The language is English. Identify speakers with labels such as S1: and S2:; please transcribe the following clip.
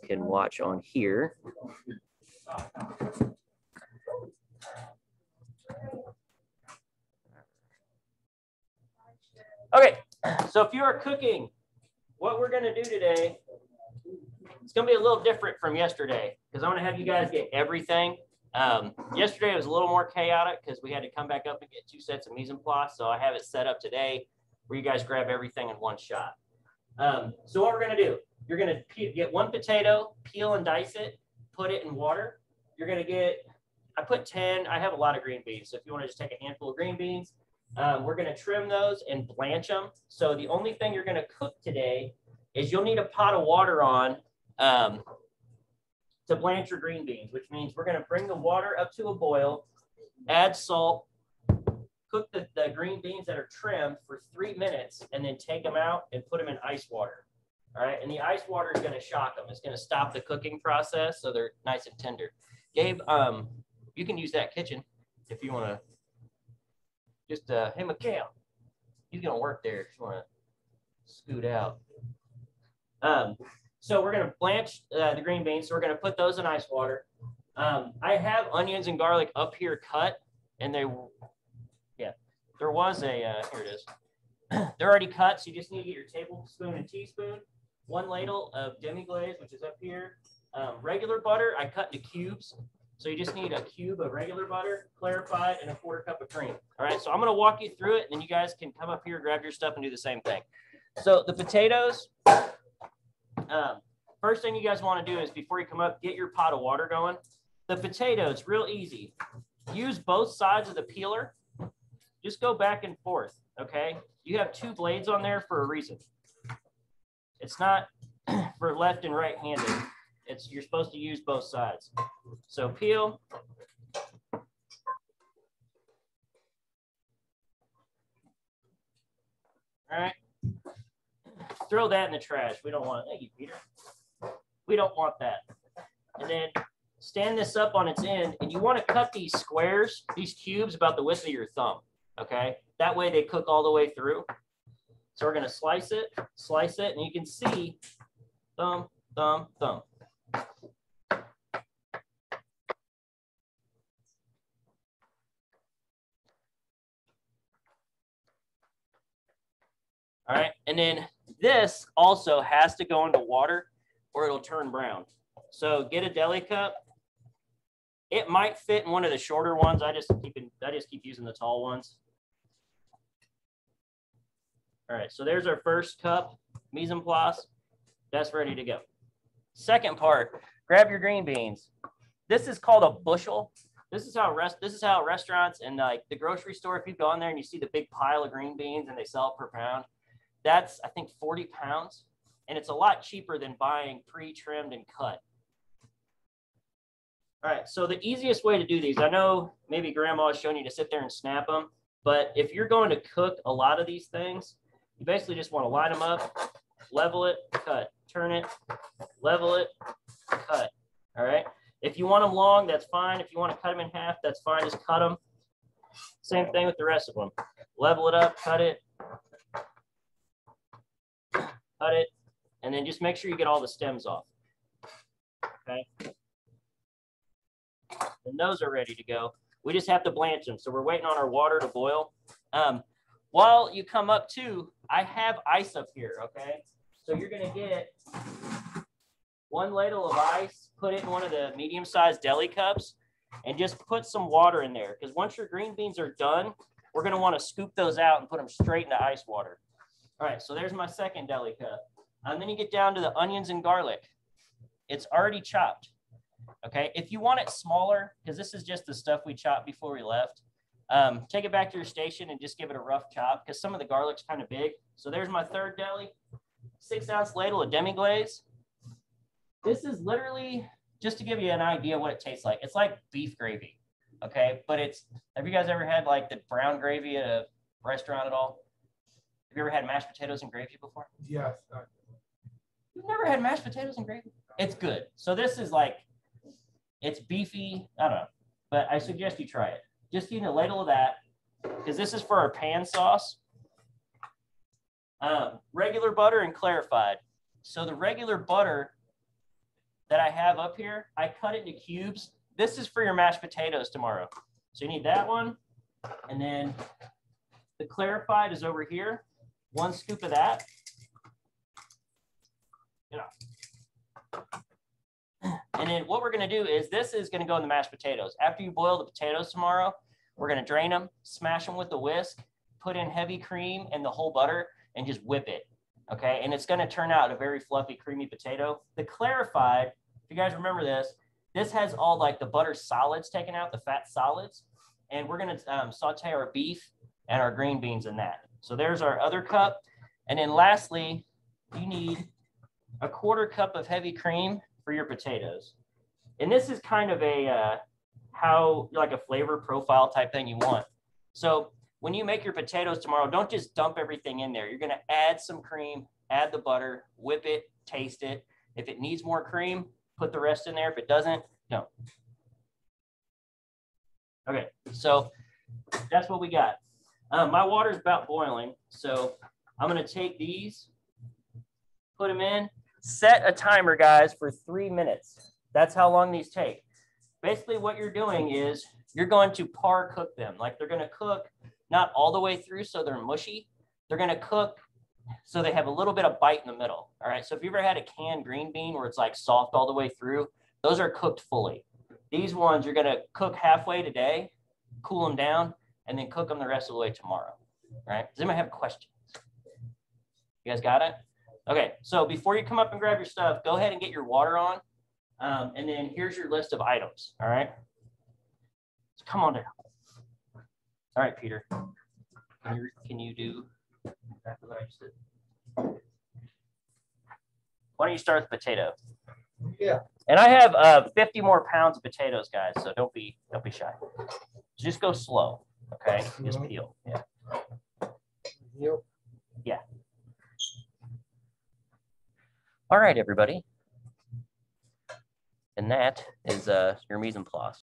S1: can watch on here. Okay, so if you are cooking, what we're gonna do today, it's gonna be a little different from yesterday because I wanna have you guys get everything. Yesterday it was a little more chaotic because we had to come back up and get 2 sets of mise en place. So I have it set up today where you guys grab everything in one shot. So what we're gonna do, you're gonna get 1 potato, peel and dice it, put it in water. You're gonna get, I put 10, I have a lot of green beans. So if you wanna just take a handful of green beans, we're gonna trim those and blanch them. So the only thing you're gonna cook today is you'll need a pot of water on to blanch your green beans, which means we're gonna bring the water up to a boil, add salt, cook the green beans that are trimmed for 3 minutes, and then take them out and put them in ice water. All right, and the ice water is gonna shock them. It's gonna stop the cooking process so they're nice and tender. Gabe, you can use that kitchen if you wanna just, hey, Mikhail, he's gonna work there if you wanna scoot out. So we're gonna blanch the green beans. So we're gonna put those in ice water. I have onions and garlic up here cut, and there was a, here it is. They're already cut, so you just need to get your tablespoon and teaspoon, 1 ladle of demi-glaze, which is up here. Regular butter, I cut into cubes. So you just need a cube of regular butter, clarified, and a 1/4 cup of cream. All right, so I'm gonna walk you through it, and then you guys can come up here, grab your stuff, and do the same thing. So the potatoes, first thing you guys wanna do is before you come up, get your pot of water going. The potatoes, real easy. Use both sides of the peeler. Just go back and forth, okay? You have 2 blades on there for a reason. It's not for left and right-handed. You're supposed to use both sides. So peel. All right. Throw that in the trash. We don't want it. Thank you, Peter. We don't want that. And then stand this up on its end, and you want to cut these squares, these cubes, about the width of your thumb. Okay, that way they cook all the way through. So we're going to slice it, and you can see thumb, thumb, thumb. All right, and then this also has to go into water or it'll turn brown. So get a deli cup. It might fit in one of the shorter ones. I just keep using the tall ones. All right, so there's our first cup, mise en place. That's ready to go. Second part, grab your green beans. This is called a bushel. This is how restaurants and like the grocery store, if you go in there and you see the big pile of green beans and they sell it per pound, that's I think 40 pounds, and it's a lot cheaper than buying pre-trimmed and cut. All right, so the easiest way to do these, I know maybe grandma was showing you to sit there and snap them, but if you're going to cook a lot of these things, you basically just want to line them up, level it, cut, turn it, level it, cut. All right. If you want them long, that's fine. If you want to cut them in half, that's fine. Just cut them. Same thing with the rest of them. Level it up, cut it, and then just make sure you get all the stems off. Okay. And those are ready to go. We just have to blanch them. So we're waiting on our water to boil. While you come up too, I have ice up here, okay? So you're gonna get 1 ladle of ice, put it in one of the medium-sized deli cups, and just put some water in there. Because once your green beans are done, we're gonna wanna scoop those out and put them straight into ice water. All right, so there's my second deli cup. And then you get down to the onions and garlic. It's already chopped, okay? If you want it smaller, because this is just the stuff we chopped before we left, take it back to your station and just give it a rough chop because some of the garlic's kind of big. So there's my third deli, 6-ounce ladle of demi-glaze. This is literally just to give you an idea what it tastes like. It's like beef gravy, okay? But have you guys ever had like the brown gravy at a restaurant at all? Have you ever had mashed potatoes and gravy before?
S2: Yes.
S1: You've never had mashed potatoes and gravy? It's good. So this is like, it's beefy, I don't know, but I suggest you try it. Just need a ladle of that because this is for our pan sauce. Regular butter and clarified. So the regular butter that I have up here, I cut it into cubes. This is for your mashed potatoes tomorrow. So you need that one. And then the clarified is over here. 1 scoop of that. And then what we're going to do is this is going to go in the mashed potatoes. After you boil the potatoes tomorrow, we're going to drain them, smash them with the whisk, put in heavy cream and the whole butter, and just whip it. Okay, and it's going to turn out a very fluffy, creamy potato. The clarified, if you guys remember this has all like the butter solids taken out, the fat solids, and we're going to saute our beef and our green beans in that. So there's our other cup. And then lastly, you need a 1/4 cup of heavy cream for your potatoes. And this is kind of a like a flavor profile type thing you want. So when you make your potatoes tomorrow, don't just dump everything in there. You're going to add some cream, add the butter, whip it, taste it. If it needs more cream, put the rest in there. If it doesn't, don't. Okay, so that's what we got. My water's about boiling, so I'm going to take these, put them in, set a timer, guys, for 3 minutes. That's how long these take. Basically, what you're doing is you're going to par cook them. Like they're going to cook not all the way through so they're mushy. They're going to cook so they have a little bit of bite in the middle. All right, so if you've ever had a canned green bean where it's like soft all the way through, those are cooked fully. These ones you're going to cook halfway today, cool them down, and then cook them the rest of the way tomorrow. All right, does anybody have questions? You guys got it? Okay, so before you come up and grab your stuff, go ahead and get your water on. And then here's your list of items, all right? So come on down. All right, Peter, can you do exactly what I just did? Why don't you start with potato?
S2: Yeah.
S1: And I have 50 more pounds of potatoes, guys, so don't be shy. Just go slow, okay? Just peel, yeah.
S2: Yep.
S1: Yeah. All right, everybody. And that is your mise en place.